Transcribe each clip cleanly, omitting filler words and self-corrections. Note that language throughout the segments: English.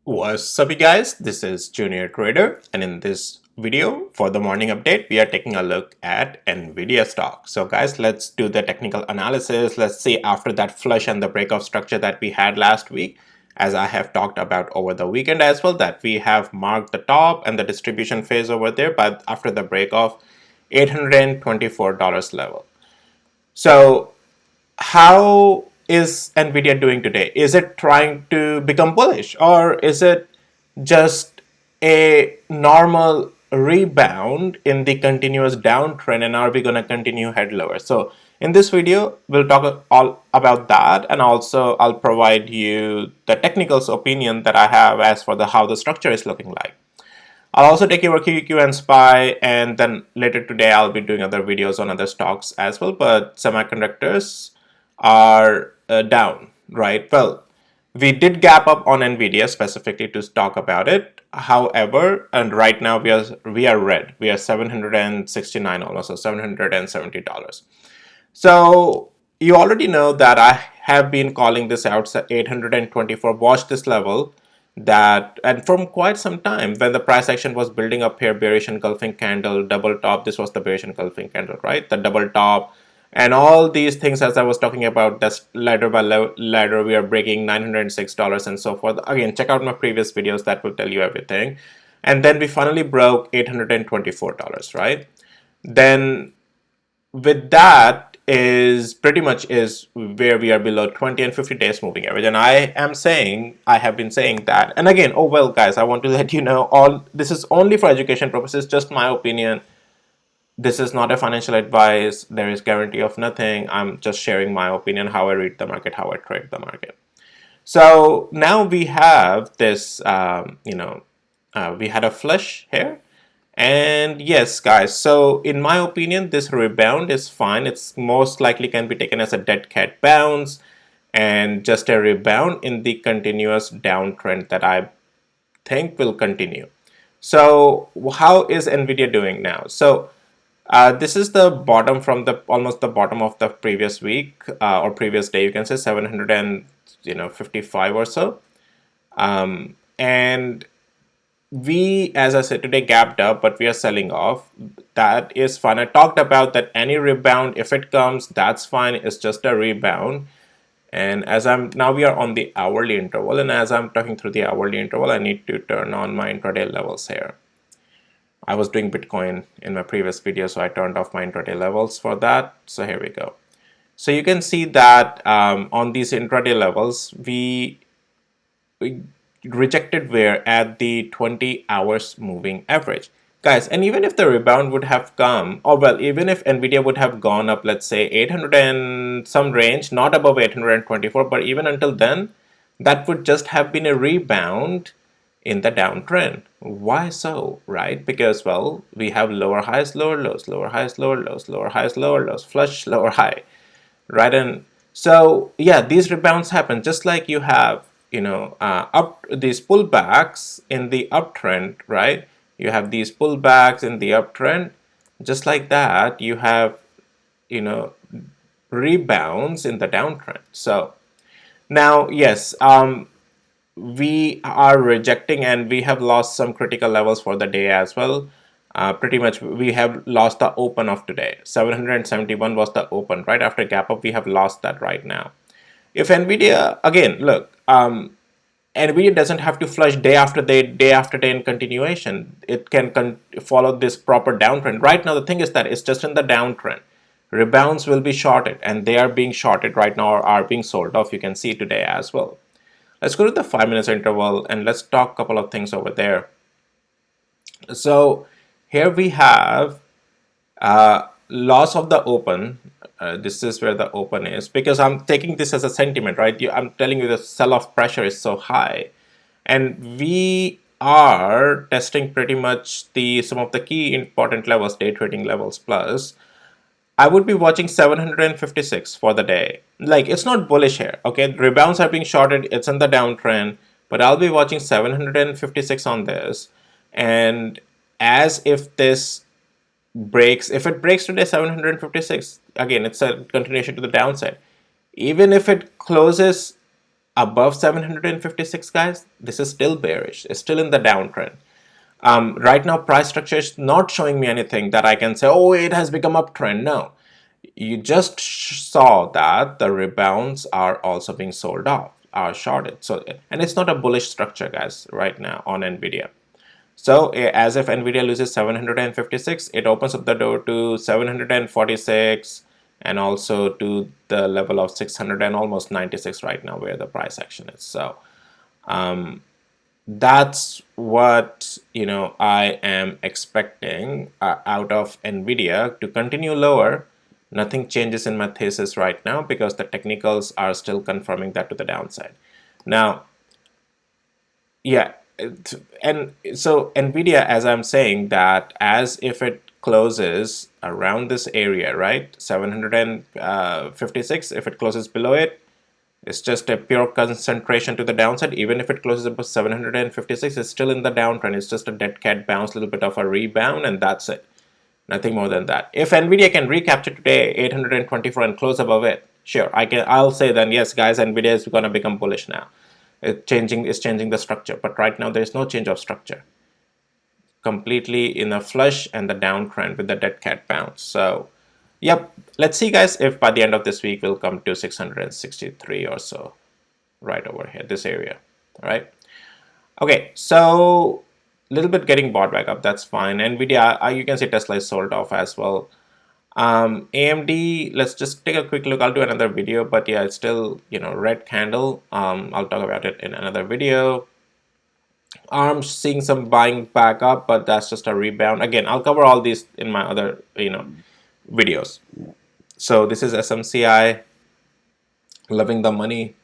What's up, you guys? This is Junior Trader, and in this video for the morning update, we are taking a look at Nvidia stock. So guys, let's do the technical analysis. Let's see after that flush and the breakout structure that we had last week, as I have talked about over the weekend as well, that we have marked the top and the distribution phase over there, but after the break of $824 level. So how is Nvidia doing today? Is it trying to become bullish, or is it just a normal rebound in the continuous downtrend, and are we going to continue head lower? So in this video, we'll talk all about that, and also I'll provide you the technicals opinion that I have as for the how the structure is looking like. I'll also take your QQ and SPY, and then later today I'll be doing other videos on other stocks as well, but semiconductors are down, right? Well, we did gap up on Nvidia specifically to talk about it. However, and right now we are red. We are 769 almost, so $770. So you already know that I have been calling this out 824. Watch this level, that and from quite some time when the price action was building up here, bearish engulfing candle, double top. This was the bearish engulfing candle, right? The double top and all these things, as I was talking about, that's ladder by ladder, we are breaking $906 and so forth. Again, check out my previous videos, that will tell you everything. And then we finally broke $824, right? Then with that is pretty much is where we are below 20 and 50 days moving average, and I have been saying that. And again, oh well guys, I want to let you know, all this is only for education purposes, just my opinion. This is not a financial advice. There is guarantee of nothing. I'm just sharing my opinion, how I read the market, how I trade the market. So now we have this, we had a flush here. And yes, guys, so in my opinion, this rebound is fine. It's most likely can be taken as a dead cat bounce and just a rebound in the continuous downtrend that I think will continue. So how is Nvidia doing now? So this is the bottom from the almost the bottom of the previous week or previous day. You can say 755 or so, and we, as I said today, gapped up, but we are selling off. That is fine. I talked about that any rebound, if it comes, that's fine. It's just a rebound. And as now we are on the hourly interval, and as I'm talking through the hourly interval, I need to turn on my intraday levels here. I was doing Bitcoin in my previous video, so I turned off my intraday levels for that. So here we go. So you can see that on these intraday levels, we rejected where at the 20 hours moving average. Guys, and even if the rebound would have come, or well, even if Nvidia would have gone up, let's say 800 and some range, not above 824, but even until then, that would just have been a rebound in the downtrend. Why so, right? Because, well, we have lower highs, lower lows, lower highs, lower lows, lower highs, lower lows, flush, lower high, right? And so, yeah, these rebounds happen just like you have, up these pullbacks in the uptrend, right? You have these pullbacks in the uptrend, just like that. You have, rebounds in the downtrend. So now, yes, we are rejecting, and we have lost some critical levels for the day as well. Pretty much we have lost the open of today. 771 was the open, right? After gap up, we have lost that right now. If Nvidia, again, look, Nvidia doesn't have to flush day after day in continuation. It can follow this proper downtrend. Right now, the thing is that it's just in the downtrend. Rebounds will be shorted, and they are being shorted right now, or are being sold off. You can see today as well. Let's go to the 5 minutes interval, and let's talk a couple of things over there. So here we have loss of the open. This is where the open is, because I'm taking this as a sentiment, right? I'm telling you the sell-off pressure is so high, and we are testing pretty much some of the key important levels, day trading levels plus. I would be watching 756 for the day. Like, it's not bullish here, okay? Rebounds are being shorted, it's in the downtrend, but I'll be watching 756 on this. And as if this breaks, if it breaks today 756, again, it's a continuation to the downside. Even if it closes above 756, guys, this is still bearish. It's still in the downtrend. Right now, price structure is not showing me anything that I can say, oh, it has become uptrend. No, you just saw that the rebounds are also being sold off, are shorted. So, and it's not a bullish structure, guys, right now on Nvidia. So as if Nvidia loses 756, it opens up the door to 746 and also to the level of 600 and almost 96 right now where the price action is. So that's what I am expecting out of Nvidia to continue lower. Nothing changes in my thesis right now because the technicals are still confirming that to the downside. Now, yeah, and so Nvidia, as I'm saying, that as if it closes around this area, right, 756, if it closes below it, it's just a pure concentration to the downside. Even if it closes above 756, it's still in the downtrend. It's just a dead cat bounce, a little bit of a rebound, and that's it. Nothing more than that. If Nvidia can recapture today 824 and close above it, sure, I'll say then yes, guys, Nvidia is going to become bullish now. It's changing the structure, but right now there is no change of structure. Completely in a flush and the downtrend with the dead cat bounce. So yep, let's see, guys, if by the end of this week we'll come to 663 or so, right over here, this area. All right. Okay, so a little bit getting bought back up. That's fine. Nvidia, you can see Tesla is sold off as well. AMD, let's just take a quick look. I'll do another video, but yeah, it's still red candle. I'll talk about it in another video. ARM's seeing some buying back up, but that's just a rebound. Again, I'll cover all these in my other videos. So this is SMCI, loving the money.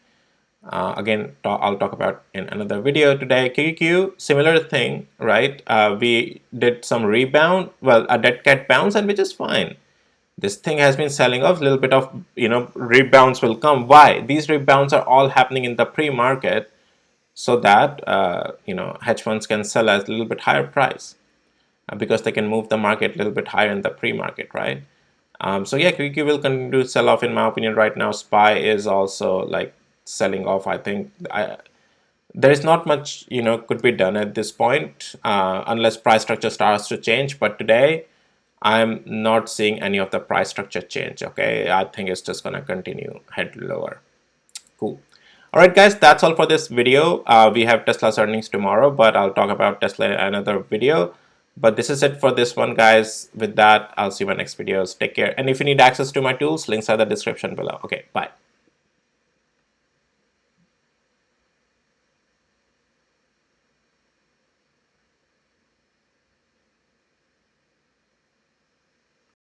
Again, I'll talk about in another video today. QQQ, similar thing, right? We did some rebound, well, a dead cat bounce, and which is fine. This thing has been selling off. A little bit of rebounds will come. Why? These rebounds are all happening in the pre-market, so that hedge funds can sell at a little bit higher price because they can move the market a little bit higher in the pre-market, right? So yeah, QQQ will continue to sell off in my opinion right now. SPY is also like selling off. I think there is not much could be done at this point unless price structure starts to change. But today I'm not seeing any of the price structure change. Okay, I think it's just gonna continue head lower. Cool. All right, guys, that's all for this video. We have Tesla's earnings tomorrow, but I'll talk about Tesla in another video. But this is it for this one, guys. With that, I'll see you in my next videos. Take care. And if you need access to my tools, links are in the description below. Okay, bye.